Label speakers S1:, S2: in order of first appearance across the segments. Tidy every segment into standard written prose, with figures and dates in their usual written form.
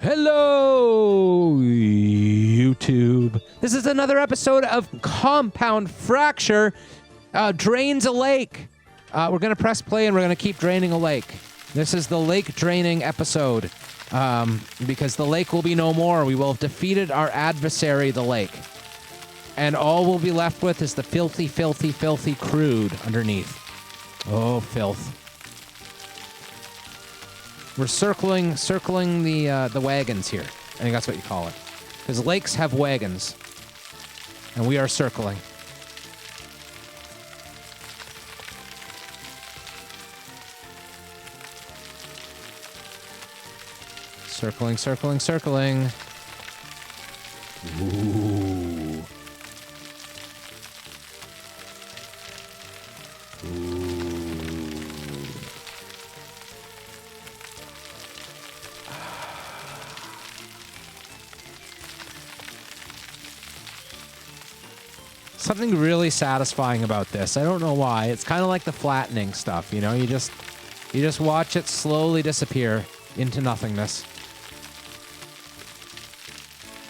S1: Hello, YouTube. This is another episode of Compound Fracture. Drains a lake. We're going to press play and we're going to keep draining a lake. This is the lake draining episode. Because the lake will be no more. We will have defeated our adversary, the lake. And all we'll be left with is the filthy, filthy, filthy crude underneath. Oh, filth. We're circling the wagons here. I think that's what you call it. Because lakes have wagons. And we are circling. Circling, circling, circling. Ooh. Ooh. Something really satisfying about this. I don't know why. It's kind of like the flattening stuff, you know? You just watch it slowly disappear into nothingness.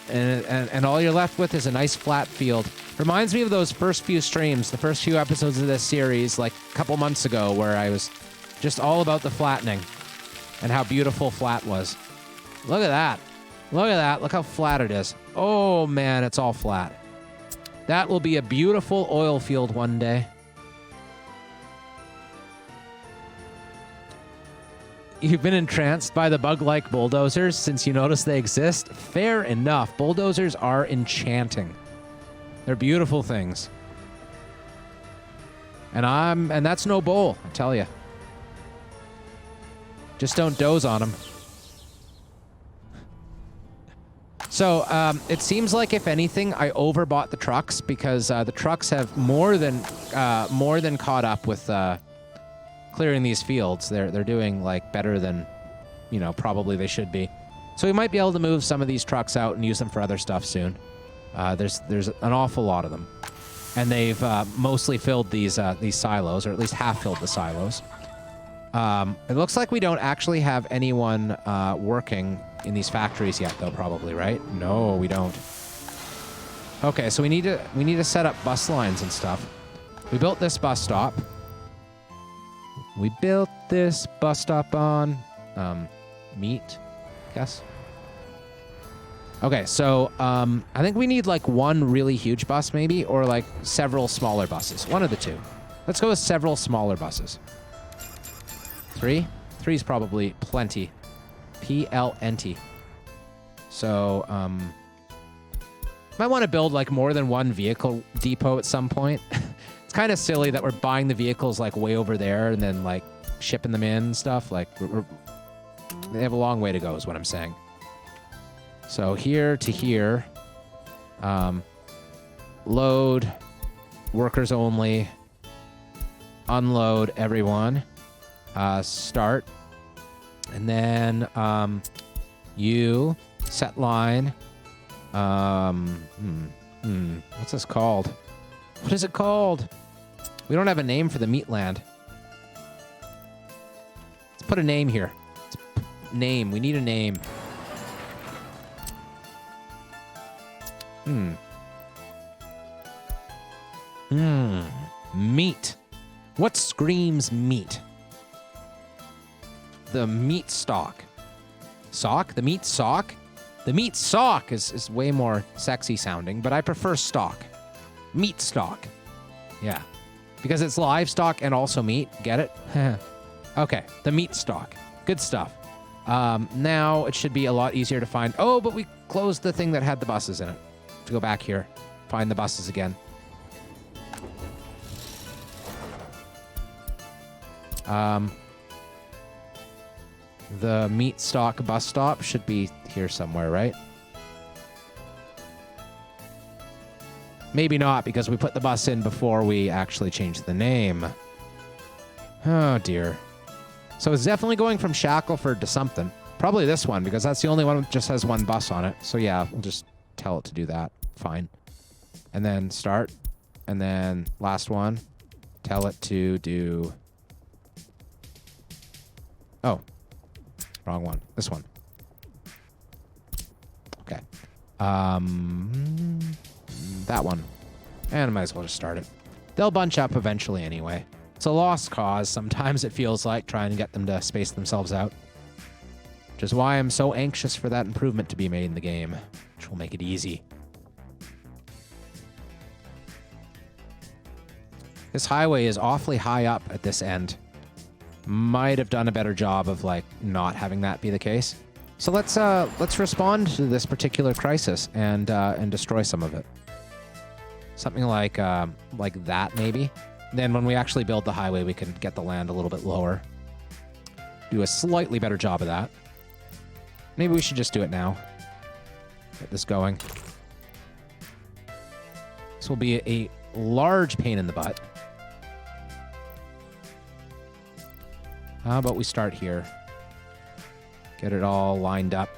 S1: And all you're left with is a nice flat field. Reminds me of those first few streams, the first few episodes of this series, like a couple months ago, where I was just all about the flattening and how beautiful flat was. Look at that. Look at that. Look how flat it is. Oh, man, it's all flat. That will be a beautiful oil field one day. You've been entranced by the bug-like bulldozers since you noticed they exist? Fair enough. Bulldozers are enchanting. They're beautiful things. And that's no bowl, I tell you. Just don't doze on them. So, it seems like, if anything, I overbought the trucks because the trucks have more than caught up with clearing these fields. They're doing like better than, you know, probably they should be. So we might be able to move some of these trucks out and use them for other stuff soon. There's an awful lot of them, and they've mostly filled these silos, or at least half filled the silos. It looks like we don't actually have anyone working in these factories yet, though. Probably, right? No, we don't. Okay, so we need to set up bus lines and stuff. We built this bus stop. We built this bus stop on meat, I guess. Okay, so I think we need like one really huge bus, maybe, or like several smaller buses. One of the two. Let's go with several smaller buses. Three? Three is probably plenty. PLNT. So, might want to build like more than one vehicle depot at some point. It's kind of silly that we're buying the vehicles like way over there and then like shipping them in and stuff. Like they have a long way to go is what I'm saying. So here to here, load, workers only, unload everyone, start, and then you set line. What's this called? What is it called? We don't have a name for the meat land. Let's put a name here. Name. We need a name. Meat. What screams meat? The meat stock. Sock? The meat sock? The meat sock is way more sexy sounding, but I prefer stock. Meat stock. Yeah. Because it's livestock and also meat. Get it? Okay. The meat stock. Good stuff. Now it should be a lot easier to find. Oh, but we closed the thing that had the buses in it. To go back here. Find the buses again. The meat stock bus stop should be here somewhere, right? Maybe not, because we put the bus in before we actually changed the name. Oh, dear. So it's definitely going from Shackleford to something. Probably this one, because that's the only one that just has one bus on it. So yeah, we'll just tell it to do that. Fine. And then start. And then last one. Tell it to do... Oh. Wrong one. This one. That one. And I might as well just start it. They'll bunch up eventually anyway. It's a lost cause. Sometimes it feels like trying to get them to space themselves out. Which is why I'm so anxious for that improvement to be made in the game, which will make it easy. This highway is awfully high up at this end. Might have done a better job of like not having that be the case. So let's respond to this particular crisis and destroy some of it. Something like that maybe. Then when we actually build the highway, we can get the land a little bit lower. Do a slightly better job of that. Maybe we should just do it now. Get this going. This will be a large pain in the butt. How about we start here? Get it all lined up.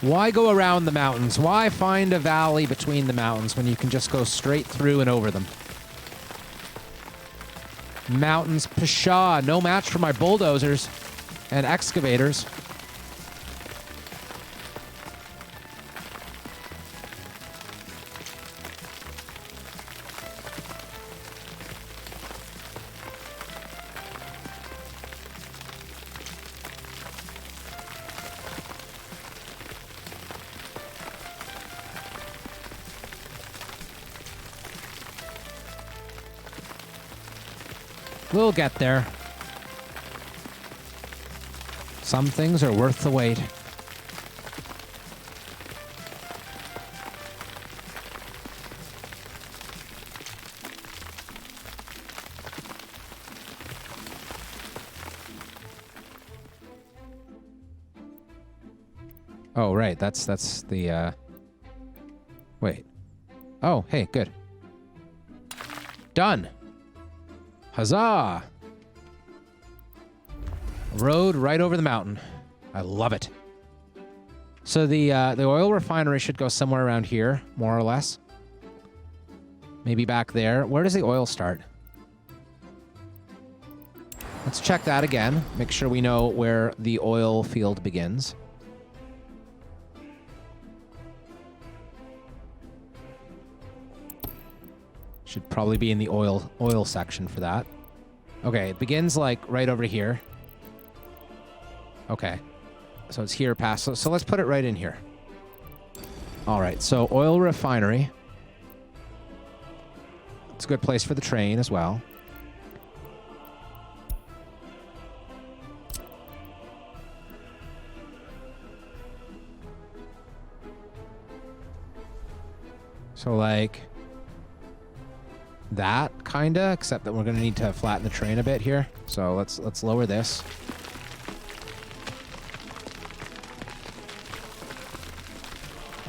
S1: Why go around the mountains? Why find a valley between the mountains when you can just go straight through and over them? Mountains, pshaw, no match for my bulldozers and excavators. We'll get there. Some things are worth the wait. Oh, right. That's the, wait. Oh, hey, good. Done. Huzzah! Road right over the mountain. I love it. So the oil refinery should go somewhere around here, more or less. Maybe back there. Where does the oil start? Let's check that again. Make sure we know where the oil field begins. Should probably be in the oil section for that. Okay, it begins like right over here. Okay. So it's here past. So let's put it right in here. All right, so oil refinery. It's a good place for the train as well. So like that kinda, except that we're gonna need to flatten the train a bit here. So let's lower this.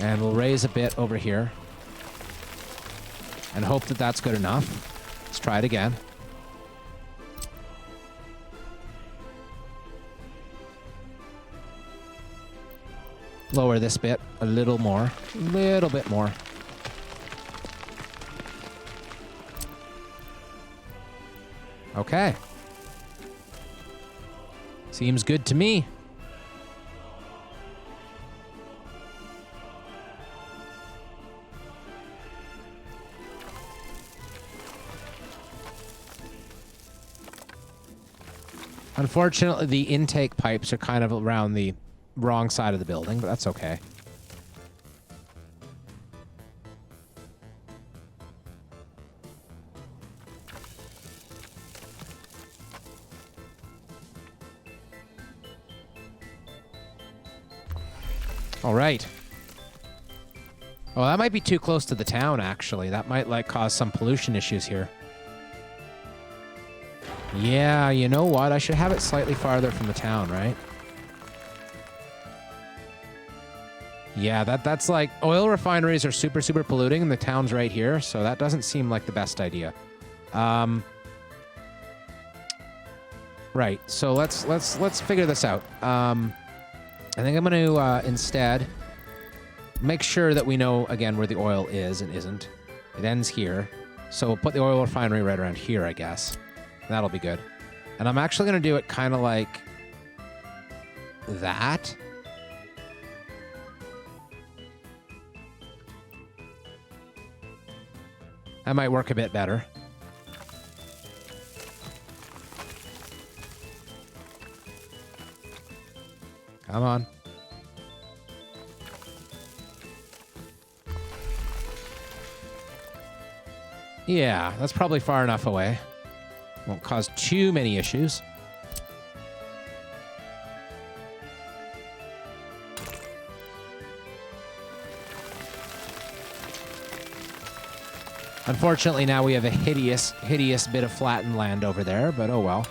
S1: And we'll raise a bit over here. And hope that that's good enough. Let's try it again. Lower this bit a little more. A little bit more. Okay. Seems good to me. Unfortunately, the intake pipes are kind of around the wrong side of the building, but that's okay. All right. Oh, that might be too close to the town, actually. That might, like, cause some pollution issues here. Yeah, you know what? I should have it slightly farther from the town, right? Yeah, that's like... Oil refineries are super, super polluting, and the town's right here, so that doesn't seem like the best idea. Right, so let's figure this out. I think I'm going to instead make sure that we know, again, where the oil is and isn't. It ends here. So we'll put the oil refinery right around here, I guess. That'll be good. And I'm actually going to do it kind of like that. That might work a bit better. Come on. Yeah, that's probably far enough away. Won't cause too many issues. Unfortunately, now we have a hideous bit of flattened land over there, but oh well.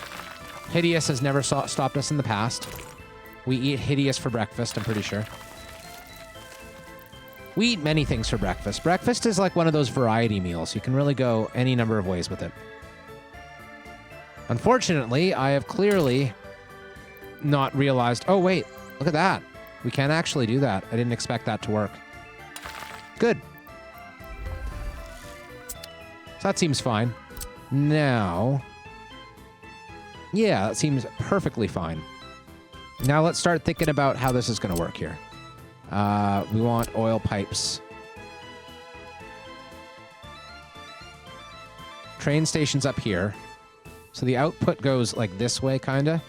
S1: Hideous has never stopped us in the past. We eat hideous for breakfast, I'm pretty sure. We eat many things for breakfast. Breakfast is like one of those variety meals. You can really go any number of ways with it. Unfortunately, I have clearly not realized... Oh, wait. Look at that. We can actually do that. I didn't expect that to work. Good. So that seems fine. Now... Yeah, that seems perfectly fine. Now let's start thinking about how this is going to work here. We want oil pipes. Train station's up here. So the output goes like this way, kind of.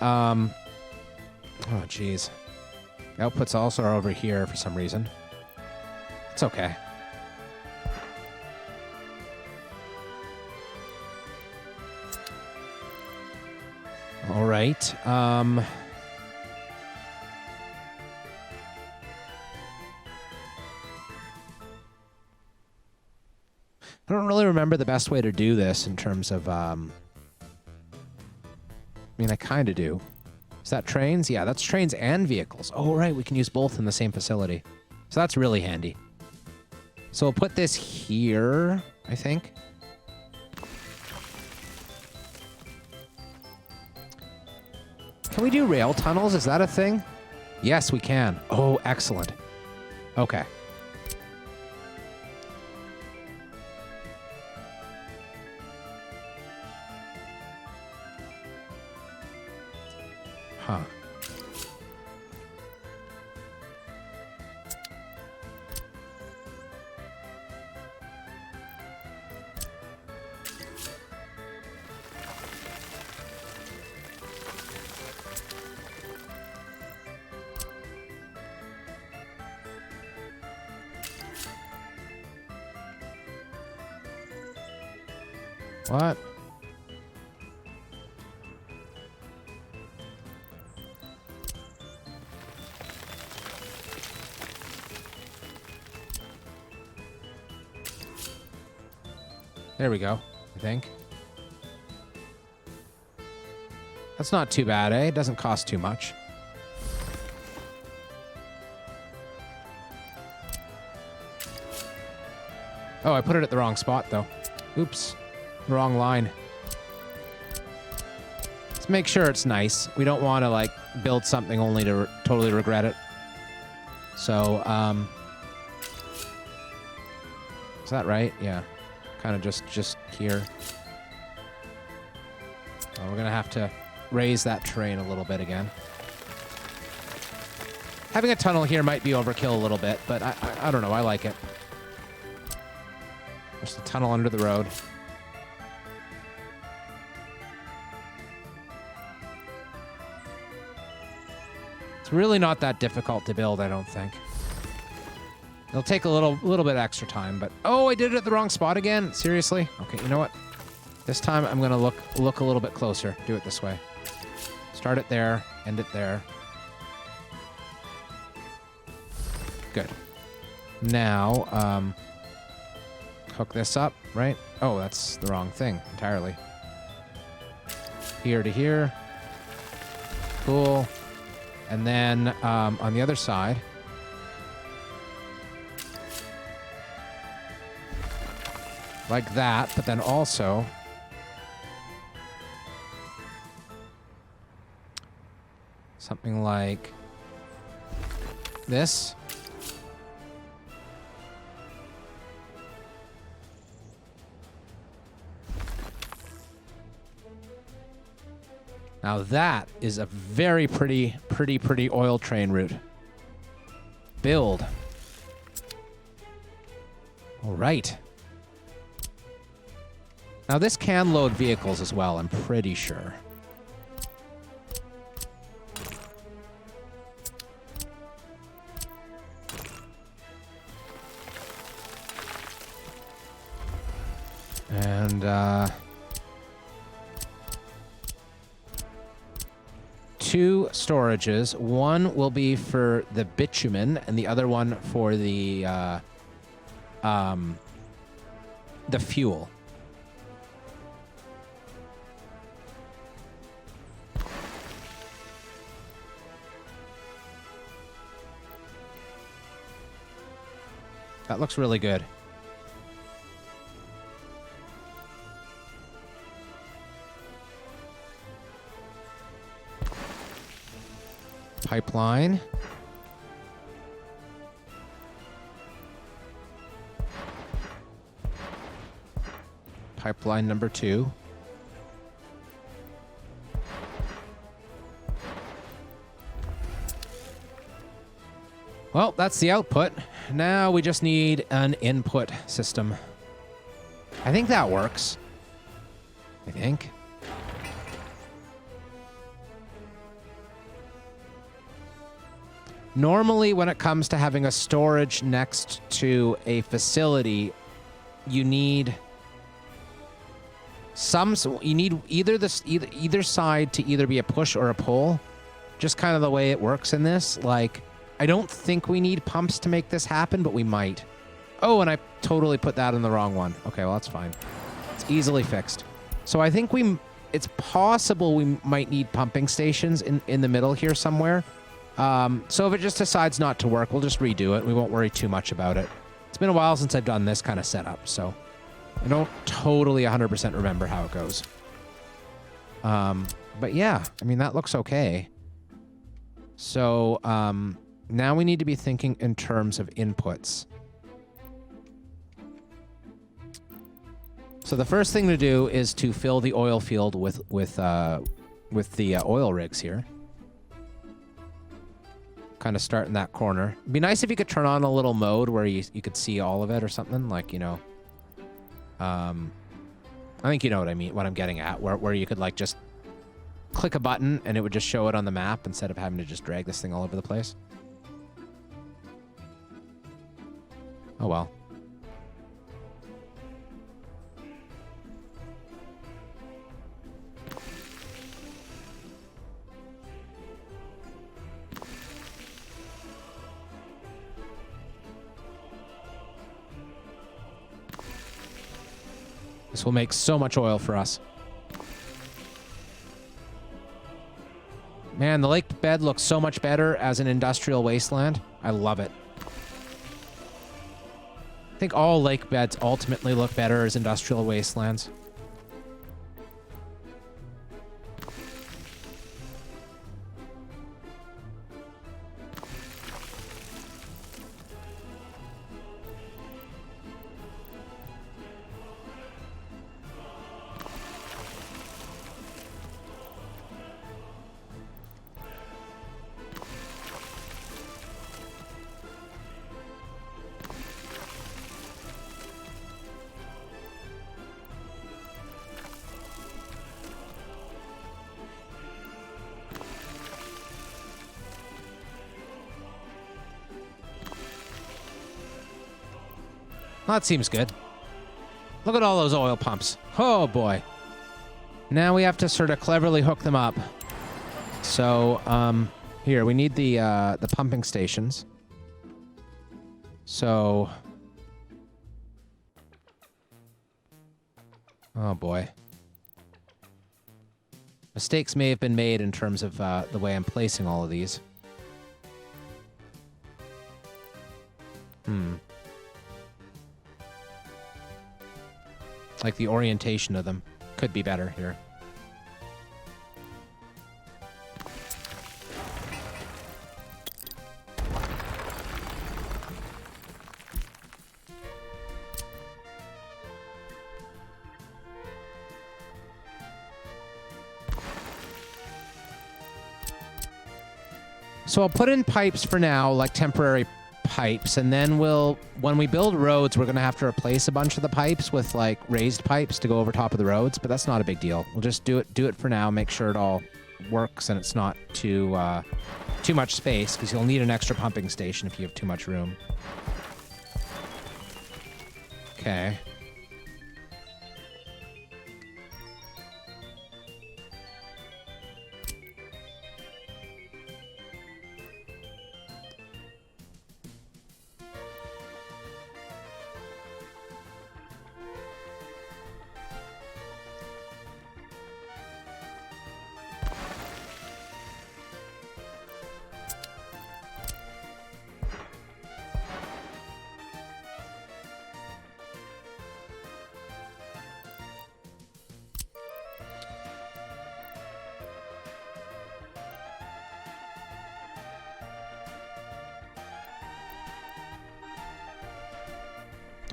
S1: Oh, geez. The outputs also are over here for some reason. It's okay. All right. I don't really remember the best way to do this in terms of, I mean, I kind of do. Is that trains? Yeah, that's trains and vehicles. Oh, right, we can use both in the same facility. So that's really handy. So we'll put this here, I think. Can we do rail tunnels? Is that a thing? Yes, we can. Oh, excellent. Okay. Huh. What? There we go, I think. That's not too bad, eh? It doesn't cost too much. Oh, I put it at the wrong spot, though. Oops. Wrong line. Let's make sure it's nice. We don't want to, like, build something only to totally regret it. So, is that right? Yeah. Kind of just here. Oh, we're gonna have to raise that terrain a little bit again. Having a tunnel here might be overkill a little bit, but I don't know. I like it. There's the tunnel under the road. It's really not that difficult to build, I don't think. It'll take a little bit extra time, but... Oh, I did it at the wrong spot again? Seriously? Okay, you know what? This time I'm going to look a little bit closer. Do it this way. Start it there, end it there. Good. Now, hook this up, right? Oh, that's the wrong thing entirely. Here to here. Cool. And then on the other side... like that, but then also something like this. Now that is a very pretty oil train route. Build. All right. Now this can load vehicles as well, I'm pretty sure. And, 2 storages. One will be for the bitumen, and the other one for the fuel. That looks really good. Pipeline. Pipeline number 2. Well, that's the output. Now we just need an input system. I think that works. I think. Normally, when it comes to having a storage next to a facility, you need either side to either be a push or a pull. Just kind of the way it works in this. Like, I don't think we need pumps to make this happen, but we might. Oh, and I totally put that in the wrong one. Okay, well, that's fine. It's easily fixed. So I think it's possible we might need pumping stations in the middle here somewhere. So if it just decides not to work, we'll just redo it. We won't worry too much about it. It's been a while since I've done this kind of setup, so I don't totally 100% remember how it goes. But yeah, I mean, that looks okay. So, now we need to be thinking in terms of inputs. So the first thing to do is to fill the oil field with the oil rigs here. Kind of start in that corner. It'd be nice if you could turn on a little mode where you could see all of it or something, like, you know. I think you know what I mean, what I'm getting at, where you could, like, just click a button and it would just show it on the map instead of having to just drag this thing all over the place. Oh well. This will make so much oil for us. Man, the lake bed looks so much better as an industrial wasteland. I love it. I think all lake beds ultimately look better as industrial wastelands. Well, that seems good. Look at all those oil pumps. Oh, boy. Now we have to sort of cleverly hook them up. So, here, we need the pumping stations. So... Oh, boy. Mistakes may have been made in terms of the way I'm placing all of these. Like the orientation of them could be better here. So I'll put in pipes for now, like temporary pipes, and then when we build roads, we're going to have to replace a bunch of the pipes with like raised pipes to go over top of the roads, but that's not a big deal. We'll just do it for now, make sure it all works and it's not too much space, because you'll need an extra pumping station if you have too much room. Okay.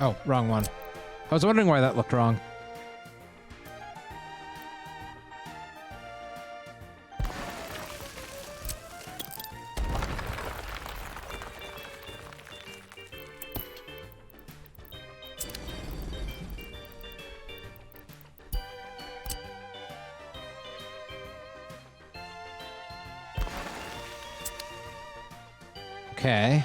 S1: Oh, wrong one. I was wondering why that looked wrong. Okay.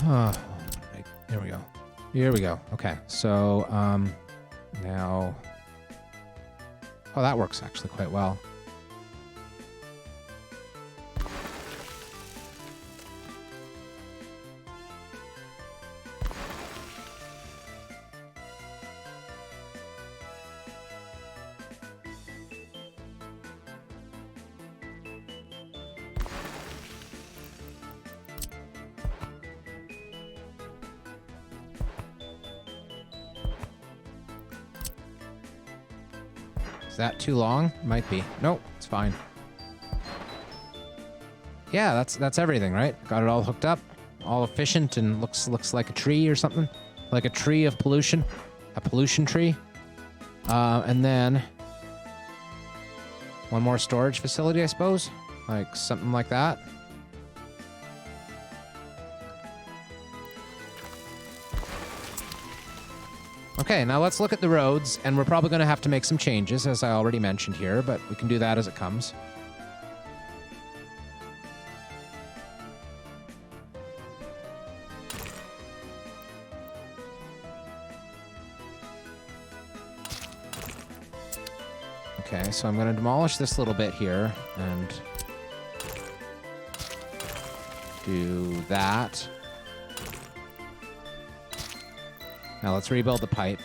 S1: Right, here we go. Here we go. Okay, so now, oh, that works actually quite well. Is that too long? Might be. Nope, it's fine. Yeah, that's everything, right? Got it all hooked up, all efficient, and looks like a tree or something, like a tree of pollution, a pollution tree. And then one more storage facility, I suppose, like something like that. Okay, now let's look at the roads, and we're probably going to have to make some changes, as I already mentioned here, but we can do that as it comes. Okay, so I'm going to demolish this little bit here, and do that. Now let's rebuild the pipe.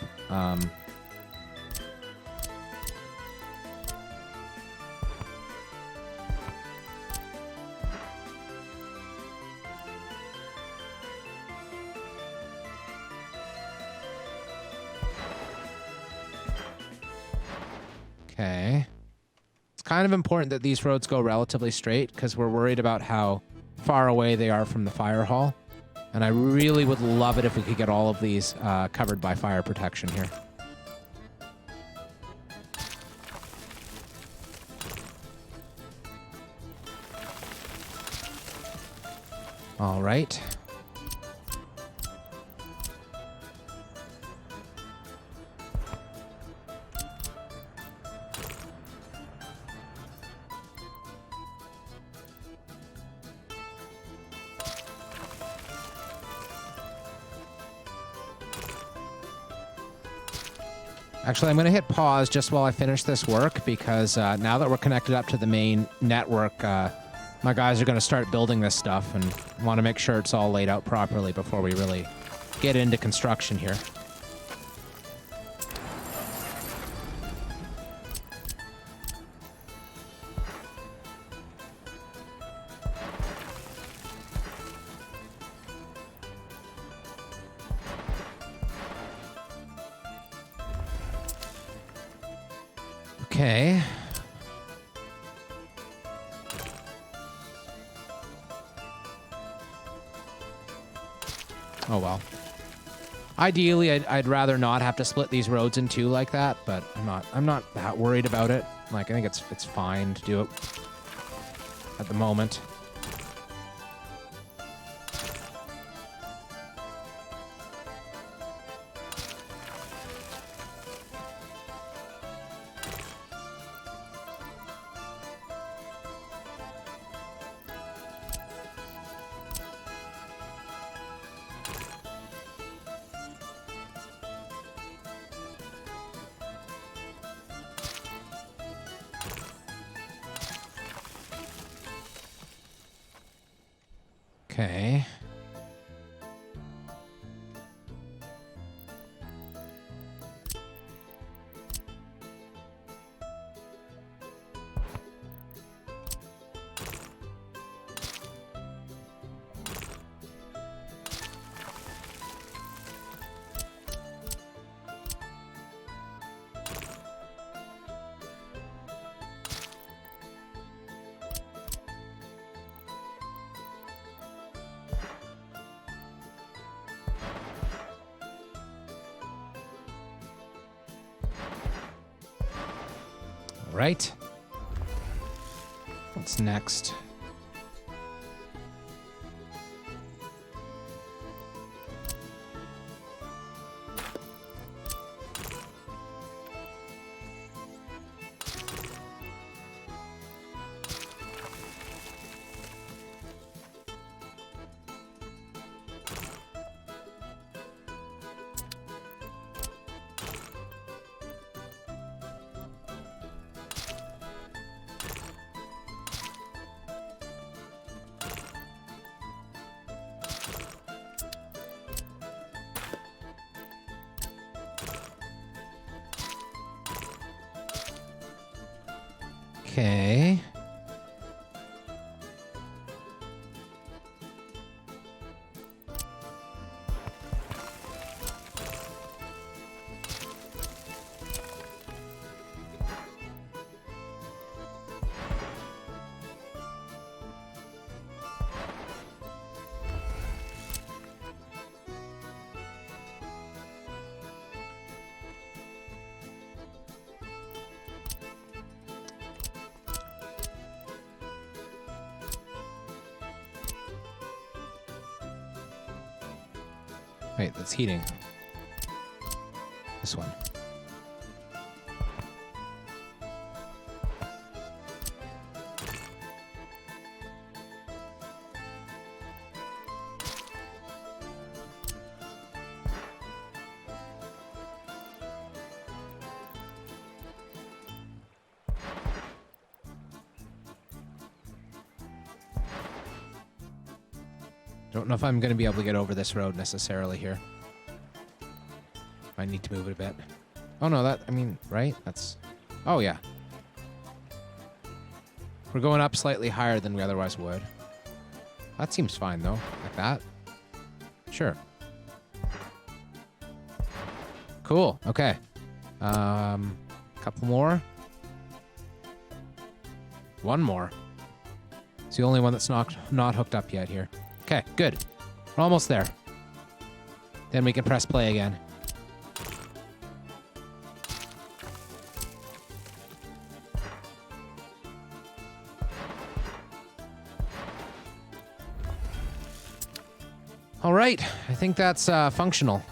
S1: Okay. It's kind of important that these roads go relatively straight, because we're worried about how far away they are from the fire hall. And I really would love it if we could get all of these covered by fire protection here. All right. Actually, I'm going to hit pause just while I finish this work, because now that we're connected up to the main network, my guys are going to start building this stuff and want to make sure it's all laid out properly before we really get into construction here. Okay. Oh well. Ideally, I'd rather not have to split these roads in two like that, but I'm not that worried about it. Like, I think it's fine to do it at the moment. Okay. Right. What's next? Okay. Wait, that's heating. This one. Don't know if I'm going to be able to get over this road necessarily here. I need to move it a bit. Oh, no, that, I mean, right? That's, oh, yeah. We're going up slightly higher than we otherwise would. That seems fine, though. Like that. Sure. Cool. Okay. Couple more. One more. It's the only one that's not hooked up yet here. Okay, good. We're almost there. Then we can press play again. All right, I think that's functional.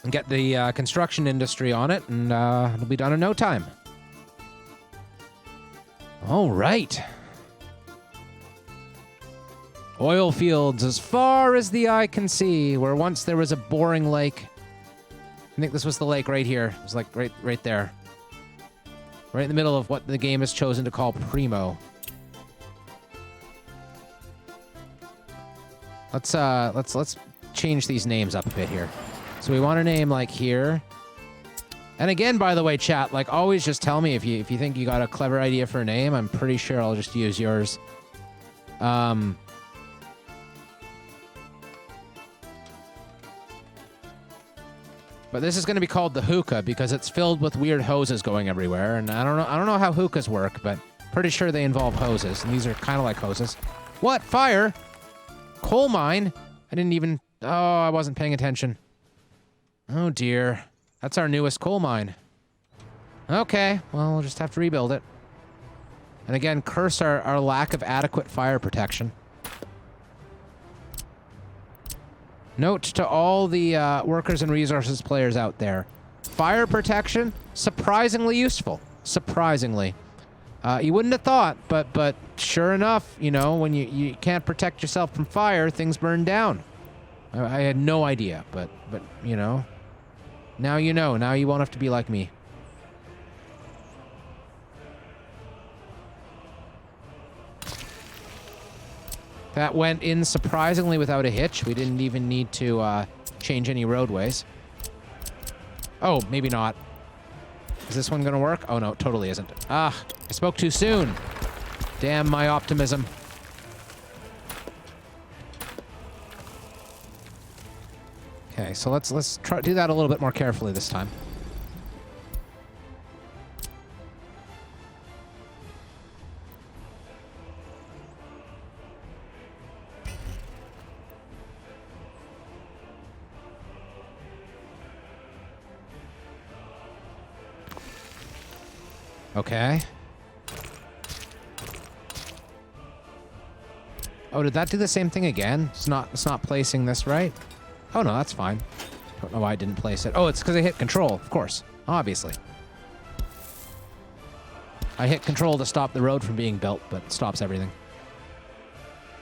S1: And get the construction industry on it, and it'll be done in no time. All right. Oil fields as far as the eye can see, where once there was a boring lake. I think this was the lake right here. It was like right there. Right in the middle of what the game has chosen to call Primo. Let's change these names up a bit here. So we want a name like here. And again, by the way, chat, like always just tell me if you think you got a clever idea for a name. I'm pretty sure I'll just use yours. But this is going to be called the hookah because it's filled with weird hoses going everywhere, and I don't know how hookahs work, but Pretty sure they involve hoses, and these are kind of like hoses. What? Fire? Coal mine? I didn't even... Oh, I wasn't paying attention. Oh, dear. That's our newest coal mine. Okay, well, we'll just have to rebuild it. And again, curse our lack of adequate fire protection. Note to all the workers and resources players out there. Fire protection, surprisingly useful. Surprisingly. You wouldn't have thought, but sure enough, you know, when you can't protect yourself from fire, things burn down. I had no idea, but you know. Now you know. Now you won't have to be like me. That went in surprisingly without a hitch. We didn't even need to change any roadways. Oh, maybe not. Is this one gonna work? Oh no, it totally isn't. Ah, I spoke too soon. Damn my optimism. Okay, so let's try do that a little bit more carefully this time. Okay. Oh, did that do the same thing again? It's not placing this right? Oh no, that's fine. Don't know why I didn't place it. Oh, it's because I hit control, of course. Obviously. I hit control to stop the road from being built, but it stops everything.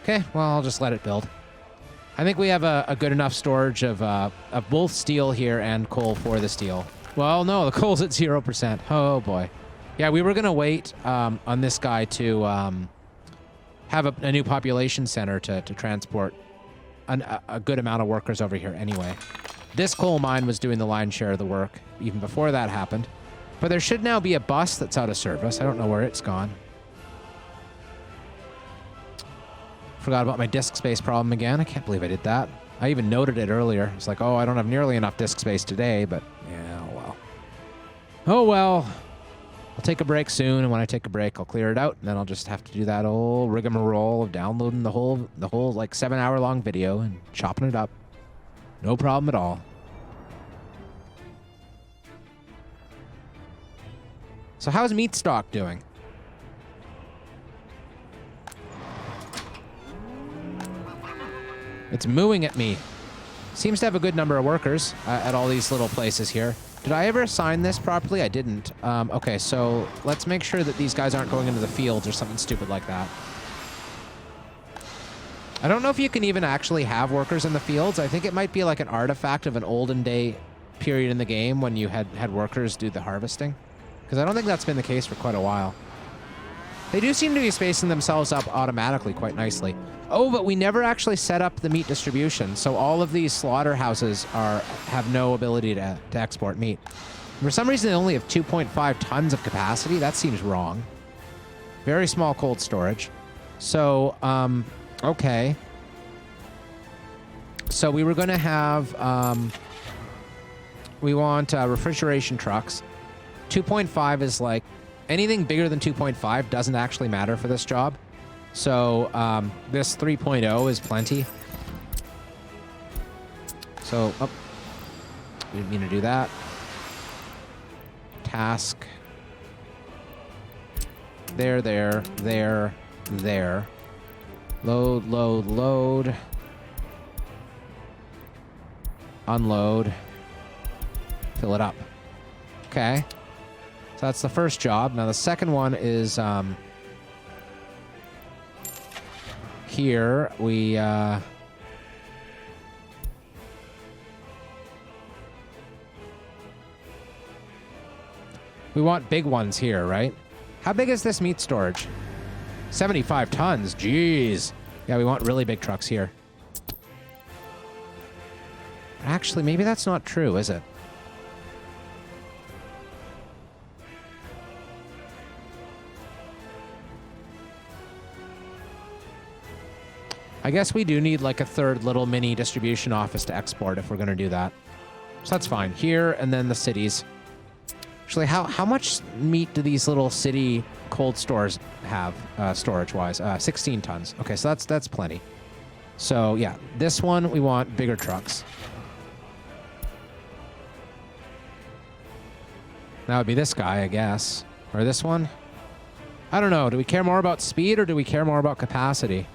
S1: Okay, well, I'll just let it build. I think we have a good enough storage of both steel here and coal for the steel. Well, no, the coal's at 0%. Oh boy. Yeah, we were going to wait on this guy to have a new population center to transport a good amount of workers over here anyway. This coal mine was doing the lion's share of the work even before that happened. But there should now be a bus that's out of service. I don't know where it's gone. Forgot about my disk space problem again. I can't believe I did that. I even noted it earlier. It's like, oh, I don't have nearly enough disk space today, but yeah, oh well. Oh well. I'll take a break soon, and when I take a break, I'll clear it out, and then I'll just have to do that old rigmarole of downloading the whole like 7-hour-long video and chopping it up. No problem at all. So how's meat stock doing? It's mooing at me. Seems to have a good number of workers at all these little places here. Did I ever assign this properly? I didn't. Okay, so let's make sure that these guys aren't going into the fields or something stupid like that. I don't know if you can even actually have workers in the fields. I think it might be like an artifact of an olden day period in the game when you had workers do the harvesting. Because I don't think that's been the case for quite a while. They do seem to be spacing themselves up automatically quite nicely. Oh, but we never actually set up the meat distribution, so all of these slaughterhouses have no ability to export meat. For some reason, they only have 2.5 tons of capacity. That seems wrong. Very small cold storage. So, okay. So we were going to have... we want refrigeration trucks. 2.5 is like... Anything bigger than 2.5 doesn't actually matter for this job. So this 3.0 is plenty. So, oh, didn't mean to do that. Task. There. Load. Unload. Fill it up. Okay. So that's the first job. Now the second one is here we want big ones here, right? How big is this meat storage? 75 tons. Jeez. Yeah, we want really big trucks here. Actually, maybe that's not true, is it? I guess we do need like a third little mini distribution office to export if we're going to do that. So that's fine. Here and then the cities. Actually, how much meat do these little city cold stores have, storage-wise? 16 tons. Okay, so that's plenty. So, yeah, this one, we want bigger trucks. That would be this guy, I guess. Or this one? I don't know. Do we care more about speed or do we care more about capacity?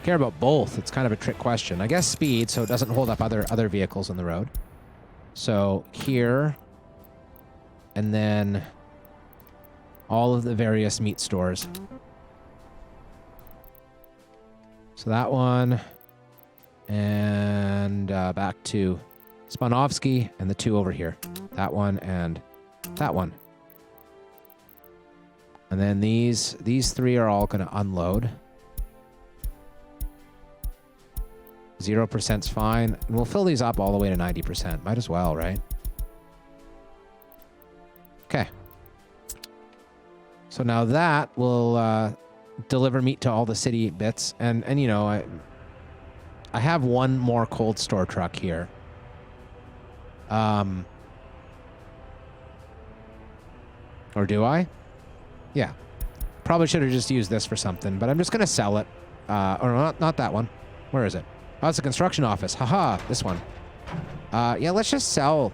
S1: Care about both. It's kind of a trick question. I guess speed, so it doesn't hold up other vehicles on the road. So here, and then all of the various meat stores. So that one, and back to Spanovsky, and the two over here. That one and that one. And then these three are all going to unload. 0%'s fine. And we'll fill these up all the way to 90%. Might as well, right? Okay. So now that will deliver meat to all the city bits. And you know, I have one more cold store truck here. Or do I? Yeah. Probably should have just used this for something, but I'm just going to sell it. Or not that one. Where is it? Oh, it's a construction office. Haha, this one. Yeah, let's just sell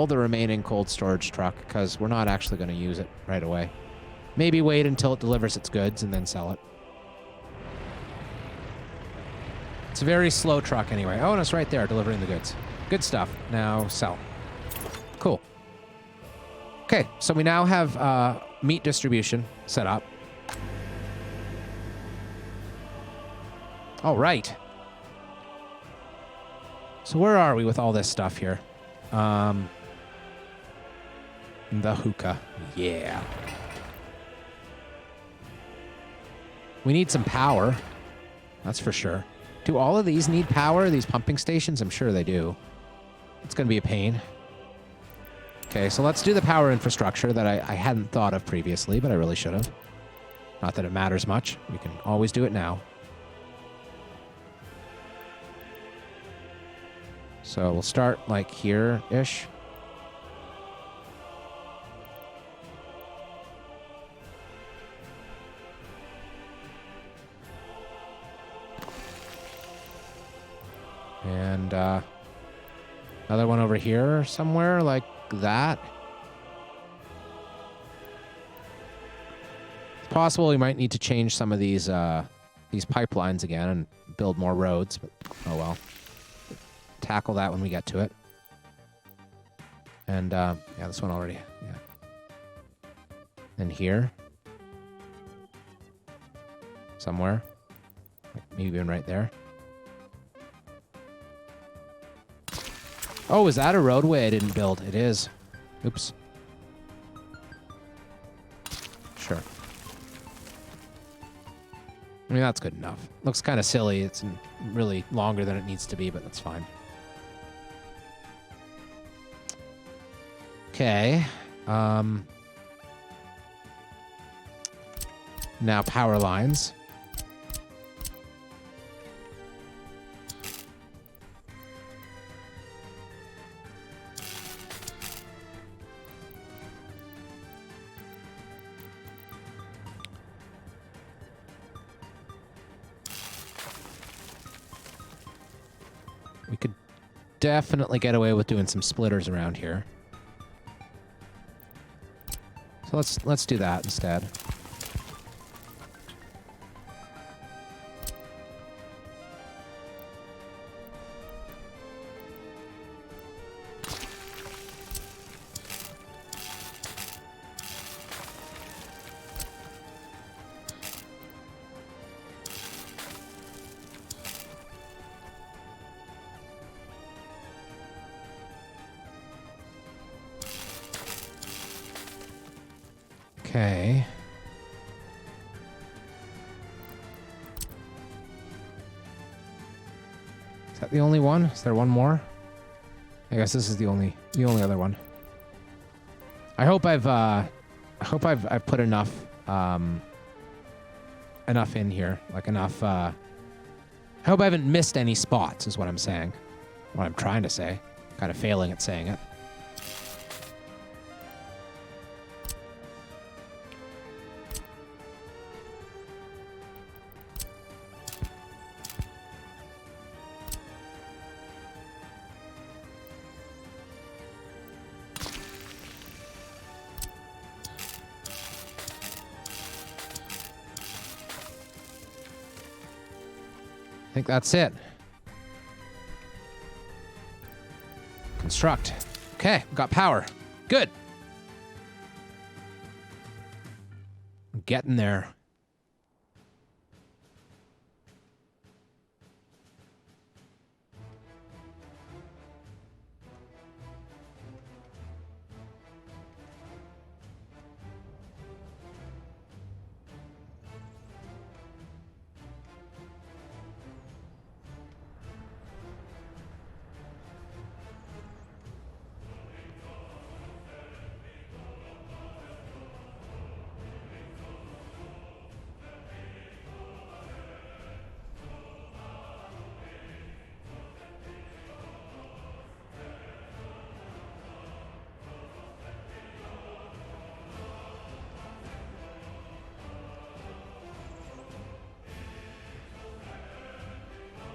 S1: the remaining cold storage truck because we're not actually going to use it right away. Maybe wait until it delivers its goods and then sell it. It's a very slow truck anyway. Oh, and it's right there delivering the goods. Good stuff. Now sell. Cool. Okay, so we now have meat distribution set up. All right. So where are we with all this stuff here? The hookah. Yeah. We need some power. That's for sure. Do all of these need power, these pumping stations? I'm sure they do. It's going to be a pain. Okay, so let's do the power infrastructure that I hadn't thought of previously, but I really should have. Not that it matters much. We can always do it now. So we'll start like here-ish. And another one over here somewhere like that. It's possible we might need to change some of these pipelines again and build more roads, but oh well. Tackle that when we get to it. And yeah, this one already. Yeah. And here. Somewhere. Maybe even right there. Oh, is that a roadway I didn't build? It is. Oops. Sure. I mean, that's good enough. Looks kind of silly. It's really longer than it needs to be, but that's fine. Okay. Now power lines. We could definitely get away with doing some splitters around here. So let's do that instead. Okay. Is that the only one? Is there one more? I guess this is the only other one. I hope I've put enough in here, like enough. I hope I haven't missed any spots, is what I'm saying. What I'm trying to say. Kind of failing at saying it. I think that's it. Construct. Okay, got power. Good. I'm getting there.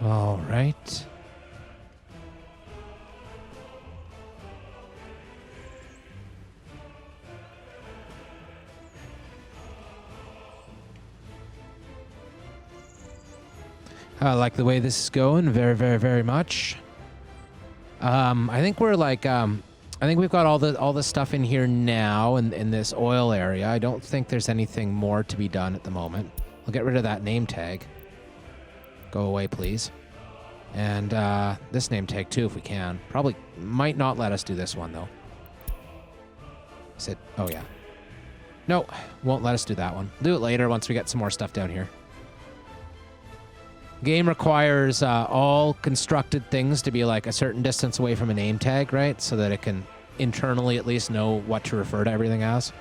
S1: All right. I like the way this is going very, very, very much. I think we're like, I think we've got all the stuff in here now in this oil area. I don't think there's anything more to be done at the moment. I'll get rid of that name tag. Go away, please. And this name tag too, if we can. Probably might not let us do this one though. Is it? Oh yeah. No, won't let us do that one. Do it later once we get some more stuff down here. Game requires all constructed things to be like a certain distance away from a name tag, right? So that it can internally at least know what to refer to everything as.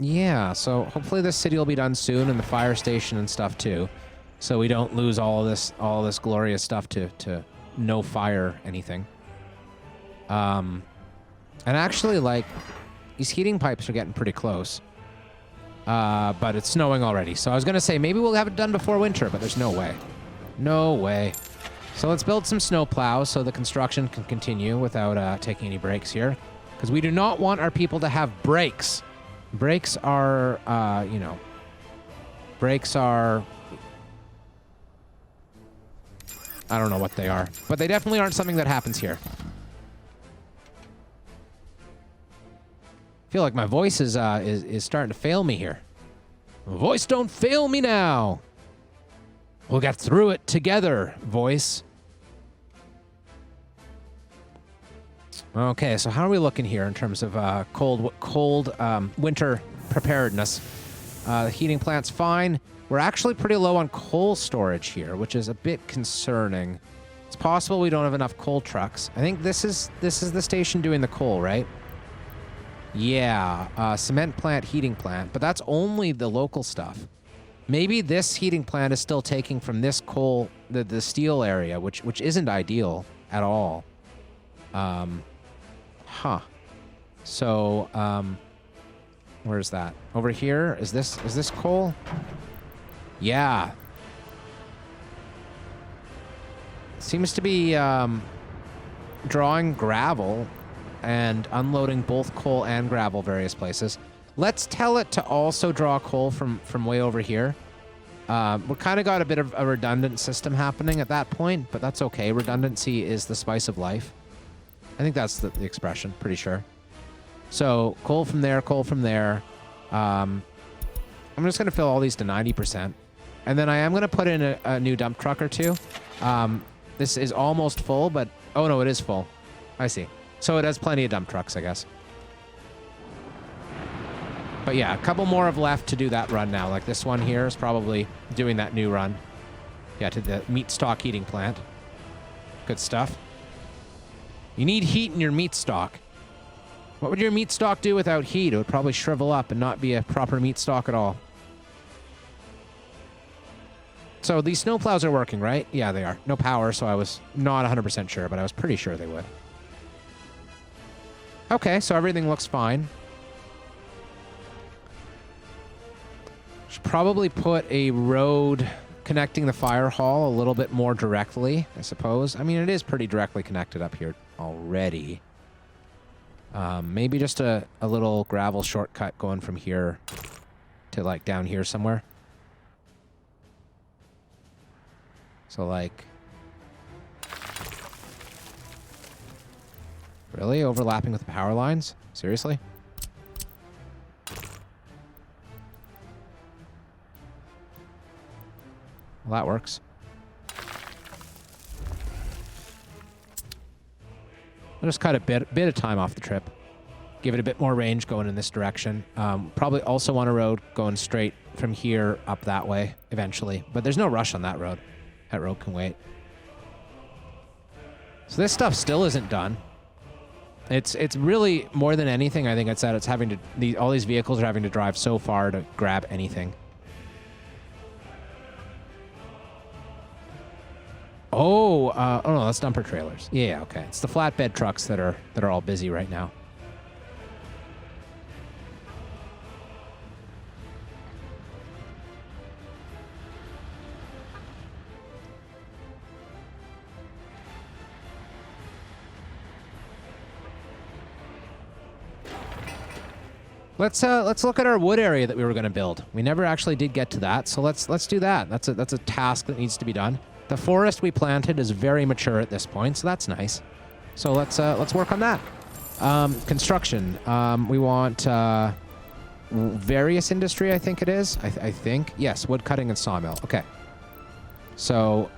S1: Yeah, so hopefully this city will be done soon, and the fire station and stuff too. So we don't lose all this glorious stuff to no fire anything. And actually, like, these heating pipes are getting pretty close. But it's snowing already. So I was going to say, maybe we'll have it done before winter, but there's no way. No way. So let's build some snow plows so the construction can continue without taking any breaks here. Because we do not want our people to have breaks. Breaks are, you know, breaks are... I don't know what they are. But they definitely aren't something that happens here. I feel like my voice is starting to fail me here. Voice, don't fail me now. We'll get through it together, voice. Okay, so how are we looking here in terms of cold winter preparedness? The heating plant's fine. We're actually pretty low on coal storage here, which is a bit concerning. It's possible we don't have enough coal trucks. I think this is the station doing the coal, right? Yeah, cement plant, heating plant, but that's only the local stuff. Maybe this heating plant is still taking from this coal, the steel area, which isn't ideal at all. Huh. So, where's that? Over here? Is this coal? Yeah. Seems to be drawing gravel and unloading both coal and gravel various places. Let's tell it to also draw coal from way over here. We're kind of got a bit of a redundant system happening at that point, but that's okay. Redundancy is the spice of life. I think that's the expression, pretty sure. So coal from there, coal from there. I'm just going to fill all these to 90%. And then I am going to put in a new dump truck or two. This is almost full, but... Oh, no, it is full. I see. So it has plenty of dump trucks, I guess. But yeah, a couple more have left to do that run now. Like this one here is probably doing that new run. Yeah, to the meat stock heating plant. Good stuff. You need heat in your meat stock. What would your meat stock do without heat? It would probably shrivel up and not be a proper meat stock at all. So these snowplows are working, right? Yeah, they are. No power, so I was not 100% sure, but I was pretty sure they would. Okay, so everything looks fine. Should probably put a road connecting the fire hall a little bit more directly, I suppose. I mean, it is pretty directly connected up here already. Maybe just a little gravel shortcut going from here to like down here somewhere. So like, really overlapping with the power lines? Seriously? Well, that works. I'll just cut a bit of time off the trip. Give it a bit more range going in this direction. Probably also on a road going straight from here up that way eventually. But there's no rush on that road. That road can wait. So this stuff still isn't done. It's really, more than anything, I think it's that it's having to... all these vehicles are having to drive so far to grab anything. Oh no, that's dumper trailers. Yeah, okay. It's the flatbed trucks that are all busy right now. Let's look at our wood area that we were going to build. We never actually did get to that, so let's do that. That's a task that needs to be done. The forest we planted is very mature at this point, so that's nice. So let's work on that. Construction. We want various industry, I think it is. I think. Yes, wood cutting and sawmill. Okay. So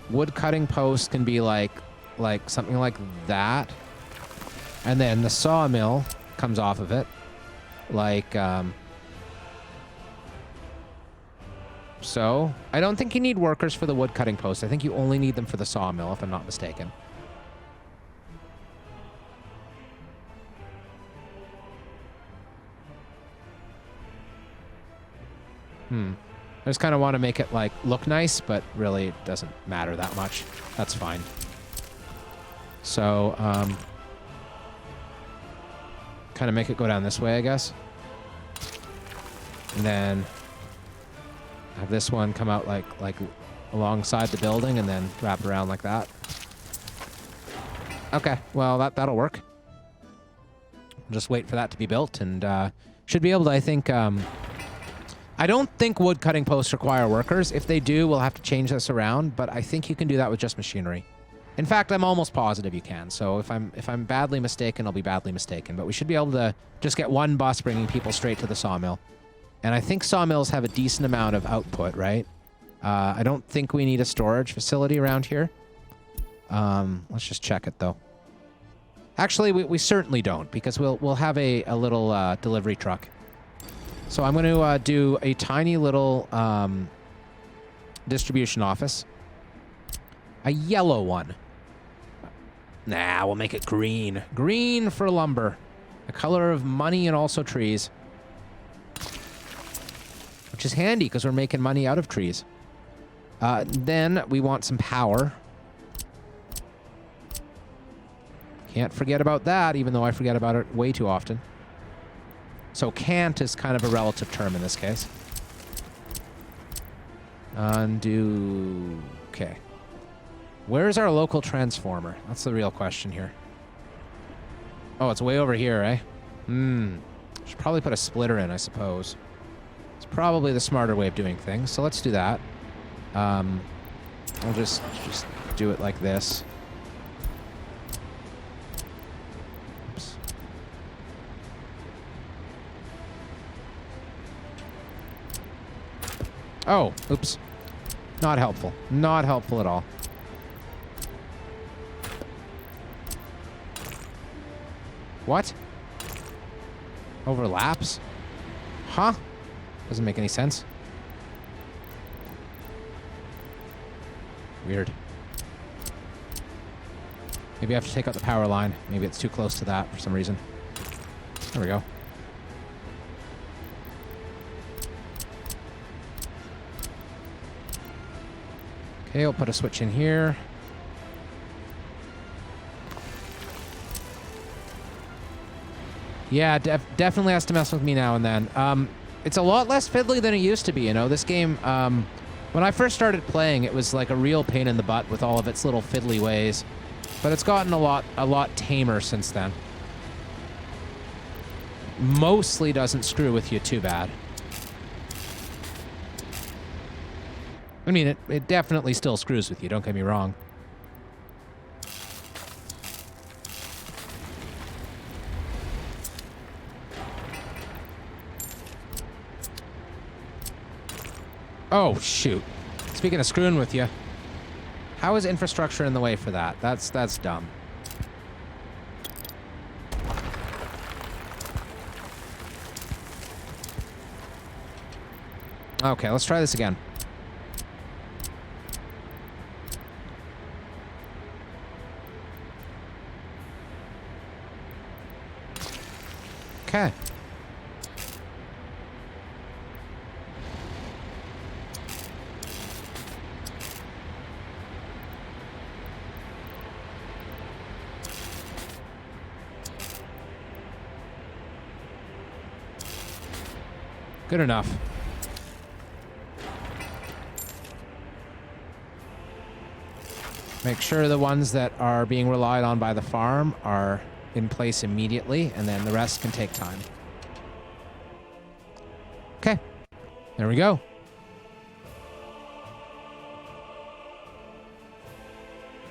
S1: wood cutting post can be like something like that. And then the sawmill comes off of it. Like, so. I don't think you need workers for the wood cutting post. I think you only need them for the sawmill, if I'm not mistaken. I just kind of want to make it, like, look nice, but really it doesn't matter that much. That's fine. So, kind of make it go down this way, I guess. And then have this one come out like alongside the building and then wrap around like that. Okay, well, that'll work. Just wait for that to be built and should be able to, I think... I don't think wood cutting posts require workers. If they do, we'll have to change this around, but I think you can do that with just machinery. In fact, I'm almost positive you can. So if I'm badly mistaken, I'll be badly mistaken. But we should be able to just get one bus bringing people straight to the sawmill. And I think sawmills have a decent amount of output, right? I don't think we need a storage facility around here. Let's just check it, though. Actually, we certainly don't, because we'll have a little delivery truck. So I'm going to do a tiny little distribution office. A yellow one. Nah, we'll make it green. Green for lumber. The color of money and also trees. Which is handy, because we're making money out of trees. Then we want some power. Can't forget about that, even though I forget about it way too often. So can't is kind of a relative term in this case. Undo... Okay. Where's our local transformer? That's the real question here. Oh, it's way over here, eh? Should probably put a splitter in, I suppose. It's probably the smarter way of doing things, so let's do that. I'll just do it like this. Oops. Oh, oops. Not helpful. Not helpful at all. What? Overlaps? Huh? Doesn't make any sense. Weird. Maybe I have to take out the power line. Maybe it's too close to that for some reason. There we go. Okay, I'll put a switch in here. Yeah, definitely has to mess with me now and then. It's a lot less fiddly than it used to be, you know? This game, when I first started playing, it was like a real pain in the butt with all of its little fiddly ways. But it's gotten a lot tamer since then. mostly doesn't screw with you too bad. I mean, it definitely still screws with you, don't get me wrong. Oh, shoot. Speaking of screwing with you, how is infrastructure in the way for that? That's dumb. Okay, let's try this again. Okay. Good enough. Make sure the ones that are being relied on by the farm are in place immediately, and then the rest can take time. Okay. There we go.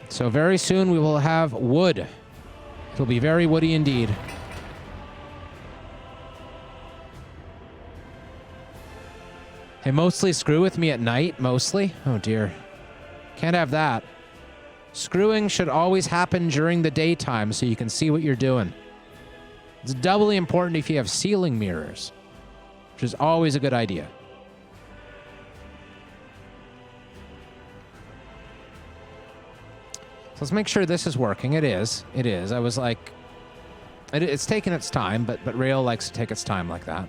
S1: So very soon we will have wood. It'll be very woody indeed. They mostly screw with me at night, mostly. Oh dear. Can't have that. Screwing should always happen during the daytime so you can see what you're doing. It's doubly important if you have ceiling mirrors, which is always a good idea. So let's make sure this is working. It is. It is. I was like... It's taking its time, but rail likes to take its time like that.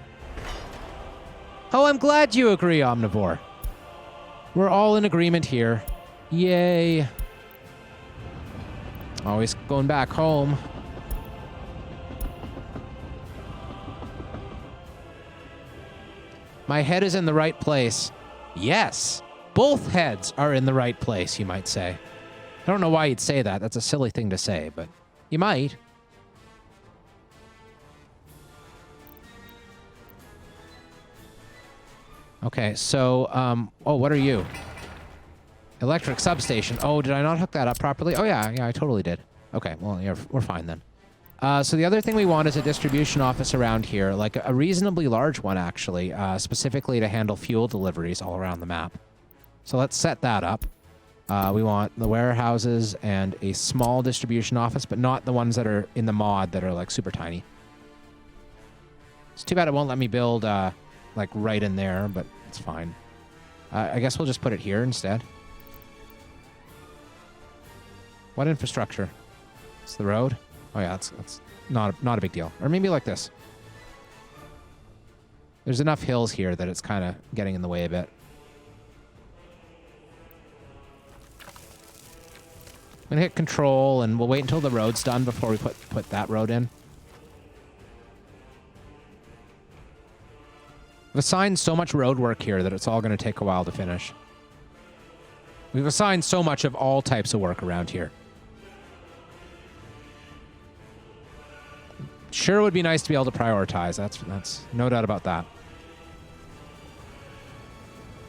S1: Oh, I'm glad you agree, Omnivore. We're all in agreement here. Yay. Always going back home. My head is in the right place. Yes. Both heads are in the right place, you might say. I don't know why you'd say that. That's a silly thing to say, but you might. Okay, so, oh, what are you? Electric substation. Oh, did I not hook that up properly? Oh, yeah, I totally did. Okay, well, yeah, we're fine then. So the other thing we want is a distribution office around here, like a reasonably large one, actually, specifically to handle fuel deliveries all around the map. So let's set that up. We want the warehouses and a small distribution office, but not the ones that are in the mod that are, like, super tiny. It's too bad it won't let me build, like, right in there, but it's fine. I guess we'll just put it here instead. What infrastructure? It's the road? Oh yeah, that's not a big deal. Or maybe like this. There's enough hills here that it's kind of getting in the way a bit. I'm gonna hit control and we'll wait until the road's done before we put that road in. We've assigned so much road work here that it's all gonna take a while to finish. We've assigned so much of all types of work around here. Sure would be nice to be able to prioritize. That's no doubt about that.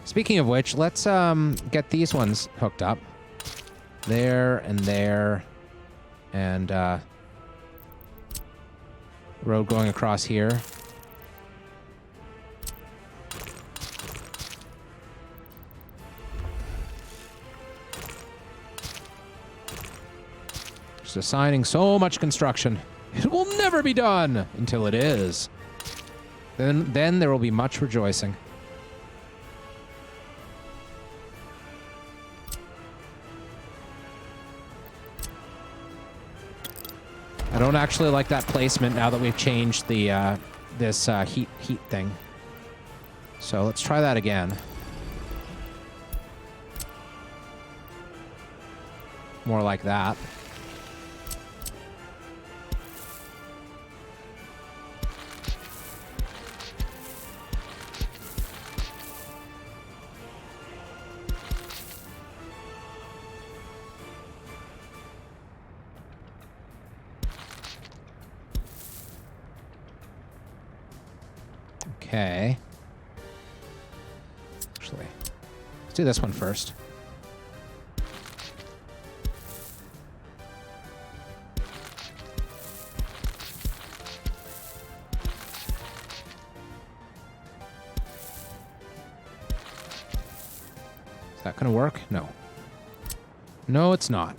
S1: Speaking of which, let's get these ones hooked up. There and there. And road going across here. Just assigning so much construction. It will never be done until it is. Then there will be much rejoicing. I don't actually like that placement now that we've changed the this heat thing. So let's try that again. More like that. Okay. Actually, let's do this one first. Is that gonna work? No. No, it's not.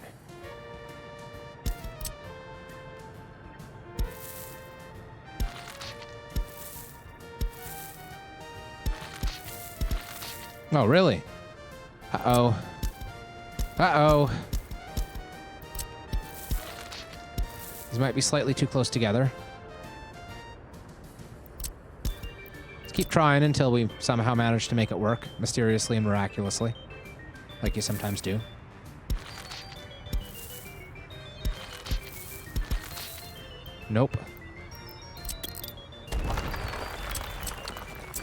S1: Oh, really? Uh-oh. Uh-oh. These might be slightly too close together. Let's keep trying until we somehow manage to make it work, mysteriously and miraculously, like you sometimes do. Nope.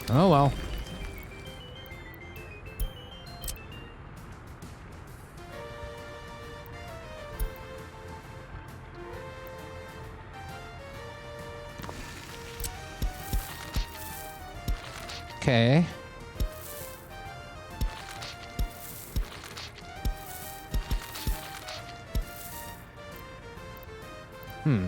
S1: Oh, well. Okay. Hmm.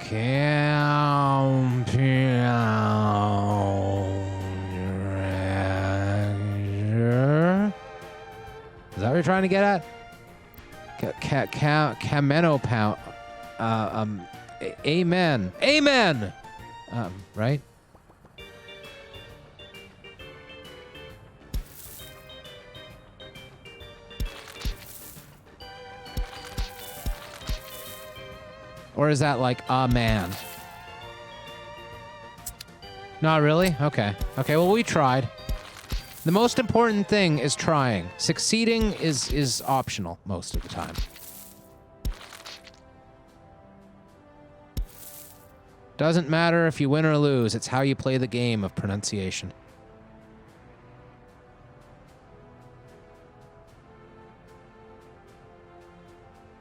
S1: Compound fracture. Is that what you're trying to get at? Kamenopound. Amen. Amen! Right? Or is that like a man? Not really? Okay. Okay, well, we tried. The most important thing is trying. Succeeding is optional most of the time. Doesn't matter if you win or lose, it's how you play the game of pronunciation.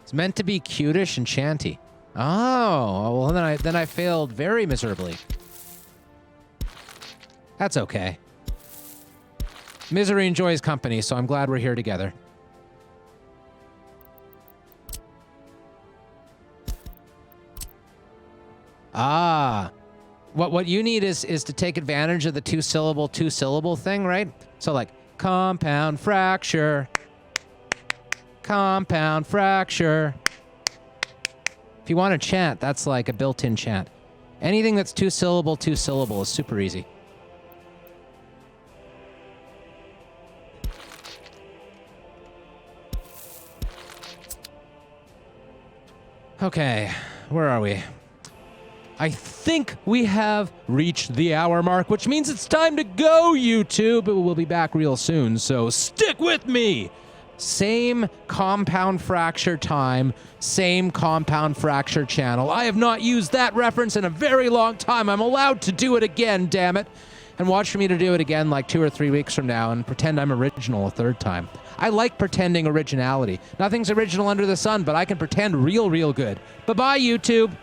S1: It's meant to be cutish and chanty. Oh, well then I failed very miserably. That's okay. Misery enjoys company, so I'm glad we're here together. Ah, what you need is to take advantage of the two syllable thing, right? So like compound fracture, compound fracture. If you want to chant, that's like a built-in chant. Anything that's two syllable is super easy. Okay, where are we? I think we have reached the hour mark, which means it's time to go, YouTube. But we'll be back real soon, so stick with me. Same compound fracture time, same compound fracture channel. I have not used that reference in a very long time. I'm allowed to do it again, damn it. And watch for me to do it again like 2 or 3 weeks from now and pretend I'm original a third time. I like pretending originality. Nothing's original under the sun, but I can pretend real good. Bye-bye, YouTube.